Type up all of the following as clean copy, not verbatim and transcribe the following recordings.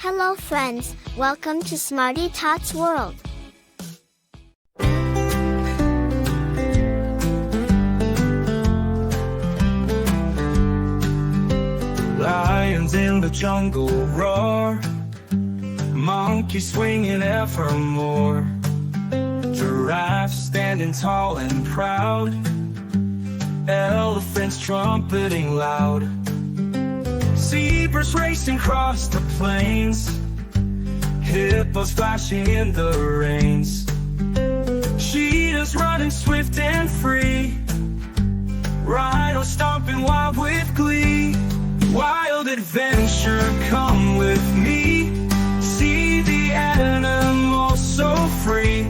Hello friends, welcome to Smarty Tots World. Lions in the jungle roar, monkeys swinging evermore, giraffes standing tall and proud, elephants trumpeting loud, zebras racing across the plains, hippos flashing in the rains, cheetahs running swift and free, rhinos stomping wild with glee. Wild adventure, come with me. See the animals so free.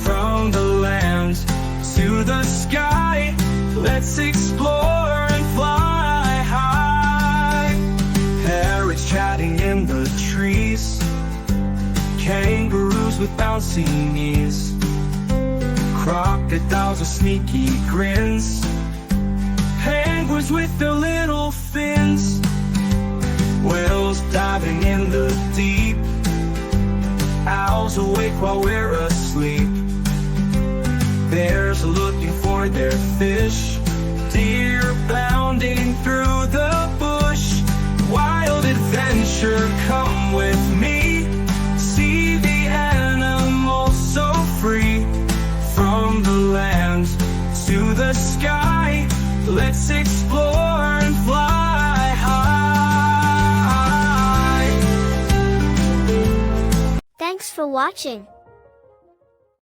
From the land to the sky, let's explore and fly high. Parrots chatting in the trees, kangaroos with bouncy knees, crocodiles with sneaky grins, penguins with their little fins, whales diving in the deep, owls awake while we're asleep, bears looking for their fish, deer bounding through the bush. Wild adventure, come with me. See the animals so free. From the land to the sky, let's explore and fly high. Thanks for watching.